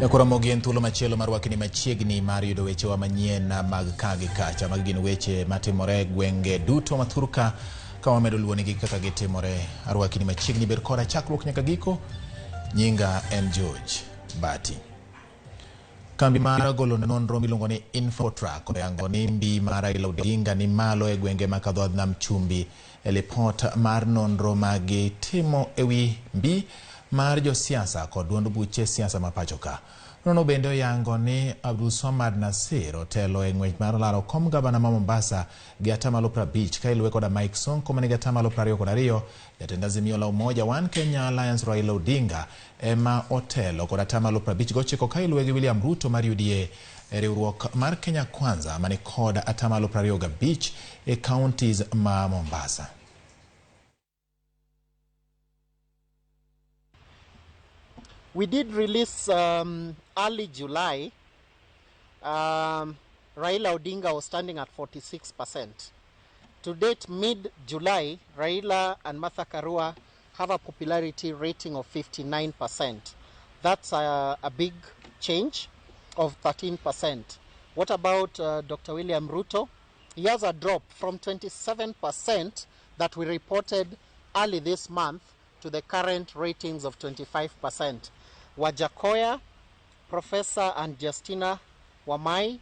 Ramogi en thuolo machielo mar wakni machiegni mar yudo weche wa manyien mag kagi kacha mag gin weche matimore gwenge duto mathurka ka wamedo luonigi kaka gitimore arwakni machiegni ber kora chakruok nyaka giko. Nyinga en George Bati. Kambi mar golo nonro miluongo ni Infotrack oyango ni mbi mar Raila Odinga ni malo e gwenge makadho nam chumbi e lipot mar nonro magi timo ewi mbi mar josiasa kod duond buche siasa mapachoka. Nono bende oyango ni Abdulswamad Nasir otelo e ng'wech mar laro kom gavana ma Mombasa gi atamalo 50 ka iluwe koda Mike Sonko manigi atamalo 22. Jatend Azimio la Umoja One Kenya Alliance Raila Odinga ema otelo koda atamalo 59 ka iluwe gi William Ruto mar UDA e riwruok mar Kenya Kwanza mani koda atamalo 25 e counties ma Mombasa. We did release early July. Raila Odinga was standing at 46%. To date, mid-July, Raila and Martha Karua have a popularity rating of 59%. That's a big change of 13%. What about Dr. William Ruto? He has a drop from 27% that we reported early this month to the current ratings of 25%. Wajakoya, Professor and Justina Wamai,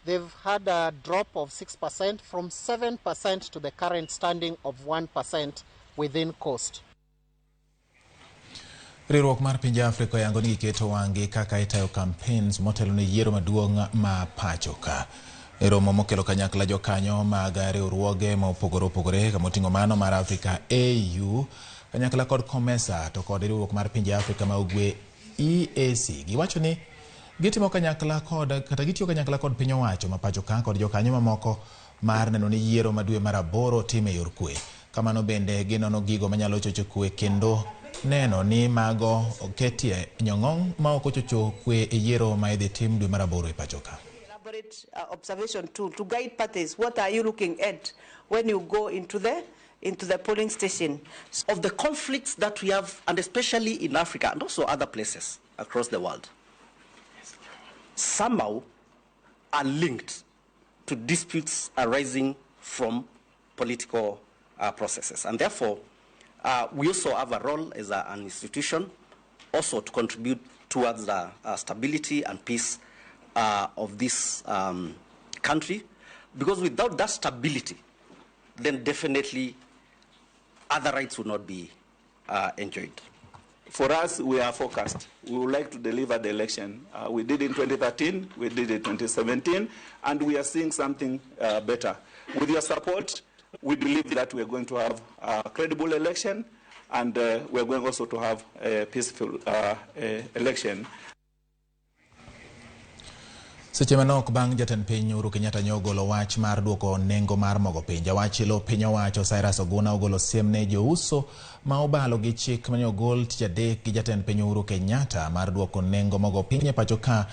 they've had a drop of 6% from 7% to the current standing of 1% within coast. Riwruok mar pinje Afrika yango ni keto wangi kaka itayo campaigns motelo ne yiero maduong' ma pachoka. Romo mokelo kanyakla jokanyo mag riwruoge ma opogore kamoting'o mano mar Afrika AU kanyakla kod Komesa to kod riwruok mar pinje Afrika ma ugwe EAC giwacho ni gitimo kanyakla kod kata gitiyo kanyakla kod piny owacho ma pachoka kod jokanyo mamoko mar neno ni yiero madwe mar 8 time yor kwe. Kamano bende ginono gigo manyalo chocho kwe kendo neno ni mago oketie nyong'ong ma ok ochocho kwe e yiero ma idhi tim dwe mar 8 e pachoka. Observation tool to guide parties. What are you looking at when you go into the polling station? Of the conflicts that we have, and especially in Africa and also other places across the world, somehow are linked to disputes arising from political processes. And therefore, we also have a role as an institution also to contribute towards the stability and peace of this country, because without that stability, then definitely other rights will not be enjoyed. For us, we are focused. We would like to deliver the election. We did in 2013, we did in 2017, and we are seeing something better. With your support, we believe that we are going to have a credible election, and we are going also to have a peaceful election. Seche manok bang' jatend piny Uhuru Kenyatta nyogolo wach mar duoko nengo mar mogo pinja wachilo piny owacho Cyrus Oguna ogolo siem ne jouso ma obalo gi chik manyogol tich adek gi jatend piny Uhuru Kenyatta mar duoko nengo mogo pinje pachoka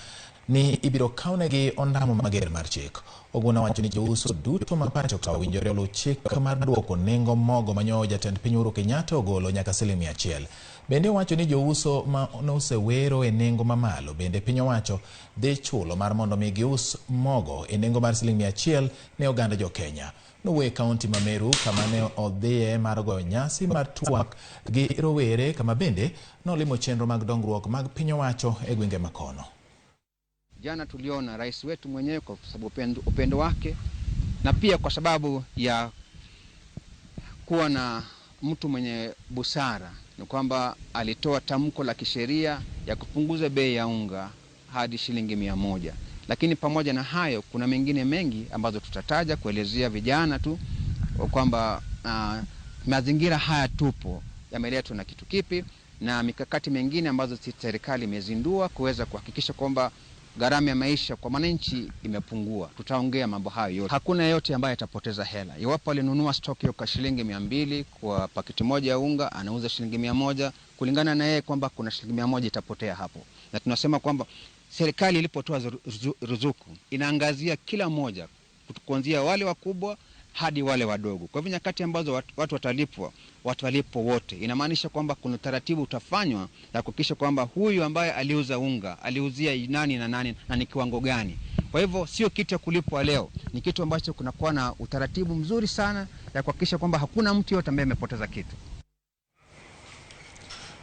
ni ibiro kawnegi ondamo mager mar chik. Oguna wacho ni jouso duto ma pachoka owinjore oluw chik mar duoko nengo mogo manyo jatend piny Uhuru Kenyatta ogolo nyaka $100. Bende wacho ni jouso ma nosewero e nengo mamalo bende piny owacho dhi chulo mar mondo mi gius mogo e nengo mar $100 ne oganda jo Kenya. Nowe kaunti ma Meru kama ne odhiye mar goyo nyasi mar twak gi rowere kama bende nolimo chenro mag dongruok mag piny owacho e gwenge makono. Jana tuliona rais wetu mwenyewe kwa sababu upendo wake na pia kwa sababu ya kuwa na mtu mwenye busara ni kwamba alitoa tamko la kisheria ya kupunguza bei ya unga hadi shilingi 100. Lakini pamoja na hayo kuna mengine mengi ambazo tutataja kuelezea vijana tu kwamba mazingira haya tupo yameletwa na kitu kipi na mikakati mengine ambazo serikali imezindua kuweza kuhakikisha kwamba gharama ya maisha kwa wananchi imepungua. Tutaongea mambo hayo yote. Hakuna yeyote ambaye atapoteza hela. Iwapo alinunua stock hiyo kwa shilingi 200 kwa paketi moja ya unga, anauza shilingi 100, kulingana na yeye kwamba kuna shilingi 100 itapotea hapo. Na tunasema kwamba serikali ilipotoa ruzuku inaangazia kila mmoja kuanzia wale wakubwa hadi wale wadogo. Kwa hivyo nyakati ambazo watu watalipwa wote, inamaanisha kwamba kuna taratibu utafanywa ya kuhakikisha kwamba huyu ambaye aliuza unga aliuzia nani na ni kiwango gani. Kwa hivyo sio kitu ya kulipwa leo, ni kitu ambacho kunakuwa na utaratibu mzuri sana ya kuhakikisha kwamba hakuna mtu yote ambaye amepoteza kitu.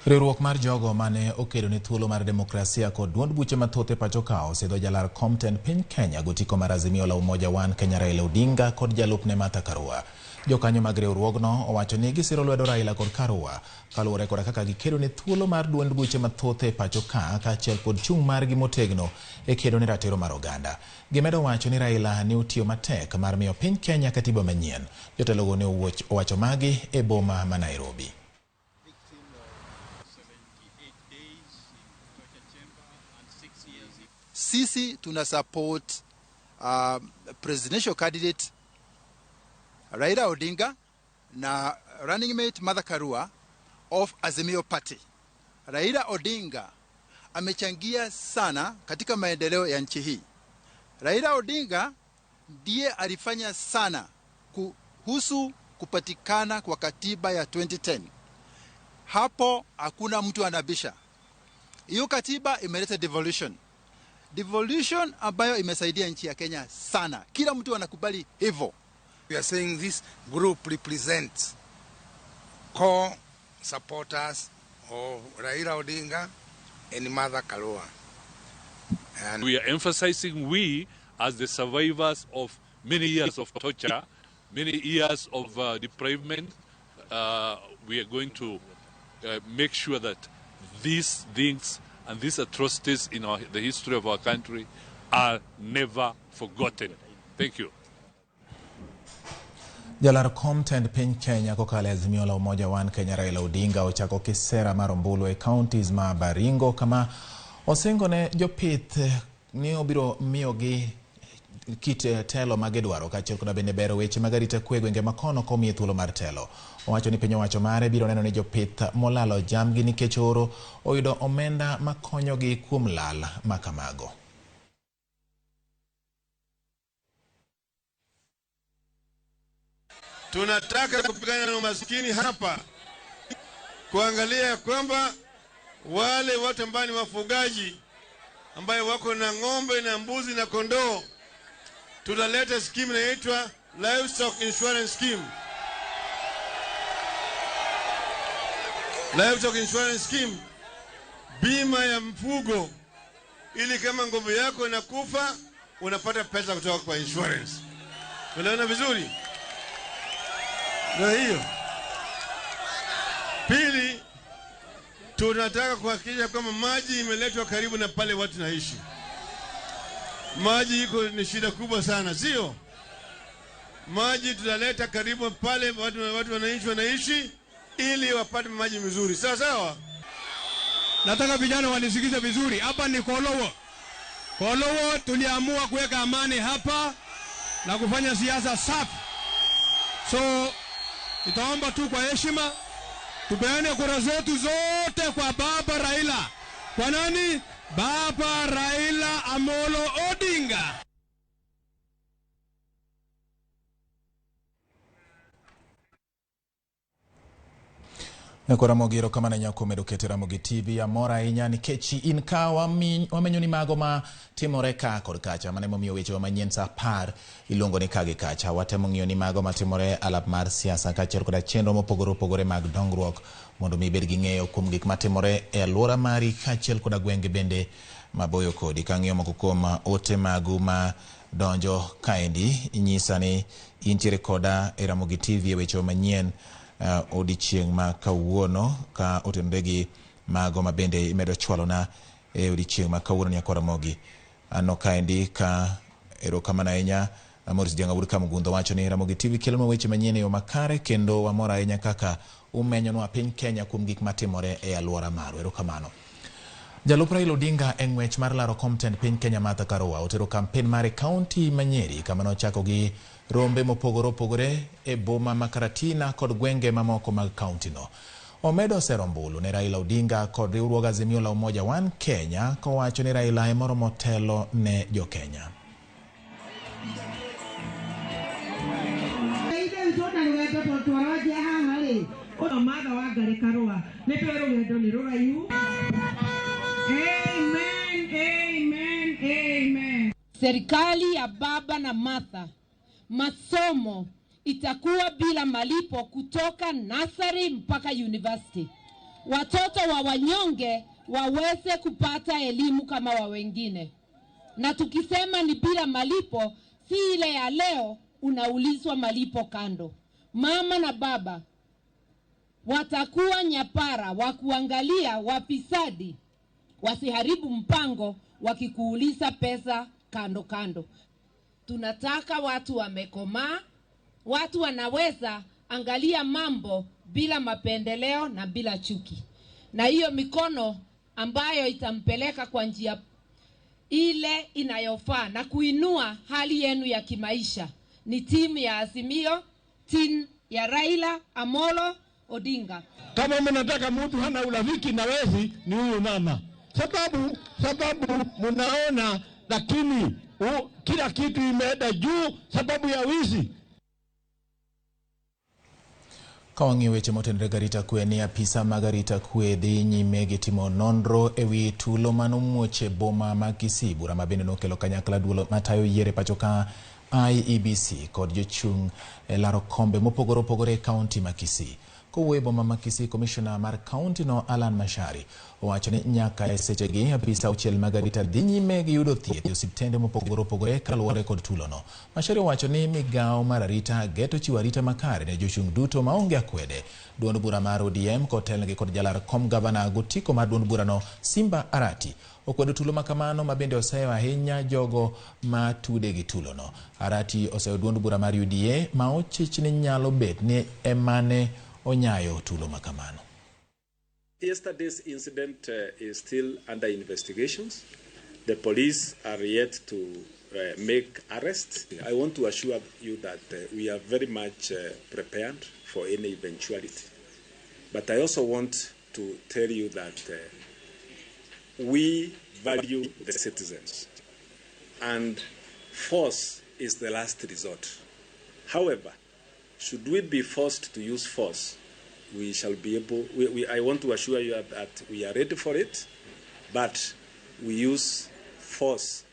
Riwruok mar jogo mane okedo ne thuolo mar demokrasia kod duond buche mathoth e pacho ka osedho jalar Compton piny Kenya gotiko mar Azimio la Umoja One Kenya Raila Odinga kod jalupne Martha Karua. Jokanyo mag riwruogno owacho ni gisiro lwedo Raila kod Karua kaluwore koda kaka gikedo ne thuolo mar duond buche mathoth e pacho ka kaachiel kod chung' margi motegno e kedo ne ratiro mar oganda. Gimedo wacho ni Raila ne otiyo matek mar miyo piny Kenya katiba manyien. Jotelogo ne owacho magi e boma ma Nairobi. Sisi tuna support presidential candidate Raila Odinga na running mate Martha Karua of Azimio Party. Raila Odinga amechangia sana katika maendeleo ya nchi hii. Raila Odinga ndiye alifanya sana kuhusu kupatikana kwa katiba ya 2010. Hapo hakuna mtu anabisha. Hiyo katiba imeleta devolution. Devolution ambayo imesaidia nchi ya Kenya sana. Kila mtu anakubali hivyo. We are saying this group represents core supporters of Raila Odinga and Martha Karua. And we are emphasizing we as the survivors of many years of torture, many years of deprivation, we are going to make sure that these things and these atrocities in the history of our country are never forgotten. Thank you. Jalar Compton piny Kenya kokalo Azimio la Umoja One Kenya Raila Odinga ochako kisera mar ombulu e counties ma Baringo kama osingone jopith ni obiro miyogi kit telo magidwaro kaachiel kod bende bero weche mag arita kwe gwenge makono komiye thuolo mar telo. Owacho ni piny owacho mare biro neno ni jopith molalo jamgi nikech oro oyudo omenda makonyogi kuom lal makamago. Tunataka kupigana na umaskini hapa, kuangalia kwamba wale watu ambao ni wafugaji ambao wako na ng'ombe na mbuzi na kondoo, tutaleta scheme inaitwa Livestock Insurance Scheme. Livestock Insurance Scheme, bima ya mfugo, ili kama ng'ombe yako inakufa unapata pesa kutoka kwa insurance. Unaona vizuri? Ndio hiyo. Pili, tunataka kuhakikisha kwamba maji imeletwa karibu na pale watu naishi. Maji iko ni shida kubwa sana, sio? Maji tutaleta karibu pale watu wanaishi ili wapate maji mzuri. Sawa sawa? Nataka vijana wanisikize vizuri. Hapa ni Kolowo. Kolowo tuliamua kuweka amani hapa na kufanya siasa safi. So itaomba tu kwa heshima tupeane kura zetu zote kwa Baba Raila. Kwa nani? Baba Raila Amolo Odinga. Neko Ramogi kama na nyako medokete Ramogi TV ya mora inya ni kechi inka wamenyoni mago ma timore ka kod kacha mane momiyo weche manyien sa par ilongo ni kage kacha watemo ng'iyo ni mago ma timore alap mar siasa kaachiel kod chenro mopogore mag dongruok mondo mi bed gi ng'eyo kuom gik matimore e alwora mari kaachiel kod gwenge bende maboyo kodi. Kang'iyo moko kuom ote magu ma donjo kaendi inyisa ni intiere koda e Ramogi TV e weche manyien odichieng ma kawuono ka otenore gi mago ma bende imedo chwalo na e odichieng ma kawuono ni akora Ramogi. Ano kaendi ka erokamano ahinya Morris Dianga Wurka Mugundo wacho ni Ramogi TV kelonwa weche manyien e yo makare kendo wamora ahinya kaka umenyonwa piny Kenya kuom gik matimore e alwora maru. Erokamano. Jalup Raila Odinga e ng'wech mar laro Compton piny Kenya Martha Karua otero kampen mare kaunti ma Nyeri kama nochako gi rombe mopogore e boma ma Karatina kod gwenge mamoko mag kaunti no. Omedo sero ombulu ne Raila Odinga kod riwruog Azimio la Umoja One Kenya kowacho ni Raila e moro motelo ne jo Kenya. twaroje hangari o mada wa gari karwa ne twero wedo ni rora yu. Amen, amen, amen. Serikali ya Baba na Martha, masomo itakuwa bila malipo kutoka nursery mpaka university. Watoto wa wanyonge waweze kupata elimu kama wa wengine. Na tukisema ni bila malipo, si ile ya leo unaulizwa malipo kando. Mama na baba watakuwa nyapara wa kuangalia wafisadi wasiharibu mpango wakikuuliza pesa kando kando. Tunataka watu wamekomaa, watu wanaweza angalia mambo bila mapendeleo na bila chuki. Na hiyo mikono ambayo itampeleka kwa njia ile inayofaa na kuinua hali yenu ya kimaisha ni timu ya Azimio, timu ya Raila Amolo Odinga. Kama mnataka mtu hana urafiki na wezi ni huyu mama. Sababu mnaona lakini kila kitu imeenda juu sababu ya wizi. Kawangi weche motenre garita kwe ni apisa magarita kwe dhi nyime gi timo nonro ewi tulo manumuoche boma ma Kisii. Bura mabende nokelo kanyakla duolo matayo yiere pacho ka IEBC kod jochung' laro kombe mopogore opogore kaunti ma Kisii. Kowuoyo boma ma Kisii, Commissioner mar kaunti no Alan Mashari owacho ni nyaka e sechegi apisa auchiel magarita dhi nyime gi yudo thieth e osiptende mopogore opogore kaluwore kod tulo no. Mashari owacho ni migawo mar arita geto chiwo arita makare ne jochung' duto maonge akwede. Duond bura mar ODM kotelnegi kod jalar kom gavana gotiko mar duond burano Simba Arati okwedo tulo makamano mabende oseyo ahinya jogo ma tude gi tulo no. Arati oseyo duond bura mar UDA ma ochich ni nyalo bet ni emane onyayo tulo makamano. Yesterday's incident is still under investigations. The police are yet to make arrests. I want to assure you that we are very much prepared for any eventuality. But I also want to tell you that we value the citizens, and force is the last resort. However, should we be forced to use force, we shall be able, I want to assure you that we are ready for it, but we use force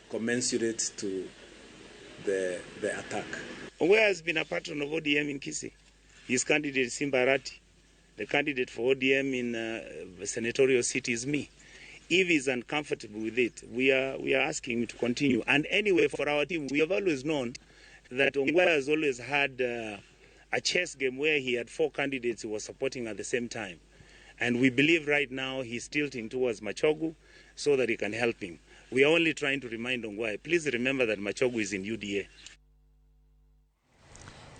commensurate to the attack. Ongwe has been a patron of ODM in Kisii. His candidate Simba Arati, the candidate for ODM in the senatorial seat is me. If he's uncomfortable with it, we are asking him to continue. And anyway, for our team, we have always known that Ongwe has always had a chess game where he had 4 candidates he was supporting at the same time. And we believe right now he's tilting towards Machogu so that he can help him. We are only trying to remind Ongwe, please remember that Machogu is in UDA.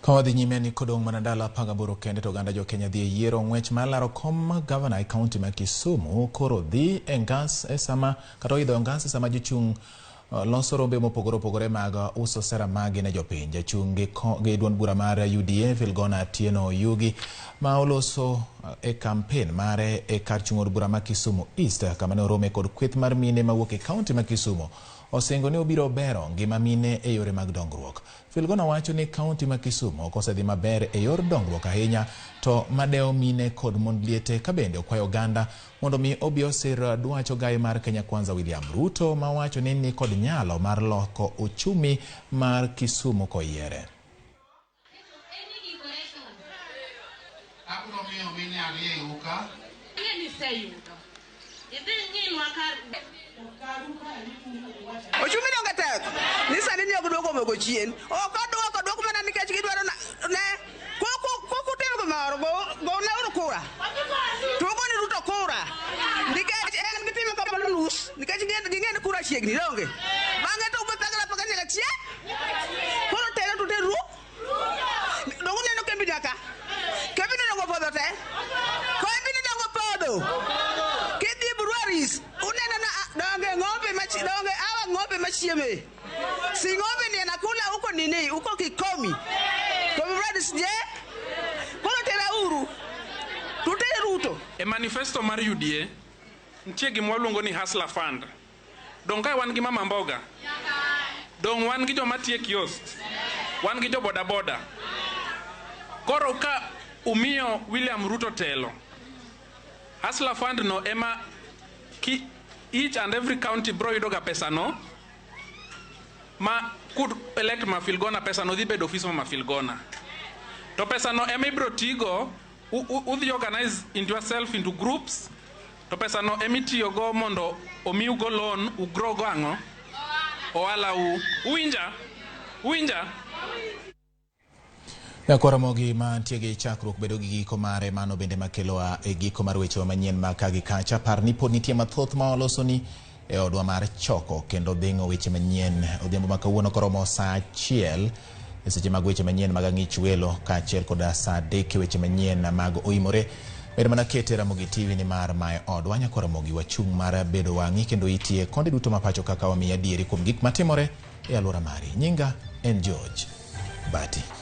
Kawadhi nyime ni kodong manandala pagaboro kende to ganda jo Kenya dhi yiero ng'wech mar laro kom gavana e kaunti ma Kisumu koro dhi engas esama kata idho engas sama jochung' loso rombe mopogore opogore mag uso sera magi ne jopiny. Jachung' gi duond bura mar UDA Vilgona Atieno Yugi ma oloso e campaign mare e kar chung' od bura ma Kisumu East kama ne orome kod kweth mar mine mawuok e kaunti ma Kisumu osengo ne obiro bero ngima mine e yore mag dongruok. Vilgona wacho ni kaunti ma Kisumu osedhi maber e yor dongruok ahinya to madeo mine kod mond liete kabende okwayo ganda mondo mi obi osir dwach ogaye mar Kenya Kwanza William Ruto ma wacho ni kod nyalo mar loko uchumi mar Kisumu koyiere. Ochumi donga tek. Nisa nini okuduoko mego chien. Okuduoko mana nikech gidwaro ne koko tero gimoro go ne uru kura. Tugo ni Ruto kura. Nikech en gitimo kamano nus. Nikech ging'e kura chiegni donge. Bang'e to ubepagala pagani chie. Koro tero to teru. Dongo neno kembi daka. Kembi dongo podo te. Kembi dongo podo. Kedi Buruaris. Unena na donge ng'ombe machi donge awa ng'ombe machieme. Si ng'ombe ni anakula huko nini? Huko Kikomi. Buruaris je? Koro tera uru. Tutere Ruto. E manifesto mar UDA nitie gima waluongo ni Hustler Fund. Dong kae wan gi mama mboga. Dong wan gi joma tie kiosk. Wan gi jo boda boda. Koro ka umiyo William Ruto telo. Hustler Fund no ema each and every county bro yudoga pesa no. Ma could elect ma Filgona pesa no dhi bedo office ma Filgona. To pesa no ema ibro tigo udhi organize into yourself into groups. To pesa no ema itiyo go mondo omiu go loan ugrow go ang'o. Oala uwinja. Ramogi mantie gi chakruok bedo gi giko mare mano bende makelo e giko mar weche manyien ma kagi kacha. Par ni pod nitie mathoth ma olosoni e odwa mar choko kendo dhingo weche manyien. Odhiambo ma kawuono koromo saa 1 e seche mag weche manyien mag ang'ich welo kaachiel koda saa 3 weche manyien mag oimore. Bedo mana kete Ramogi TV ni mar mae od. Wanya ko Ramogi wachung' mar bedo wang'i kendo itie konde duto mapacho kaka wamiya dieri kuom gik matimore e alwora mari. Nyinga en George Bati.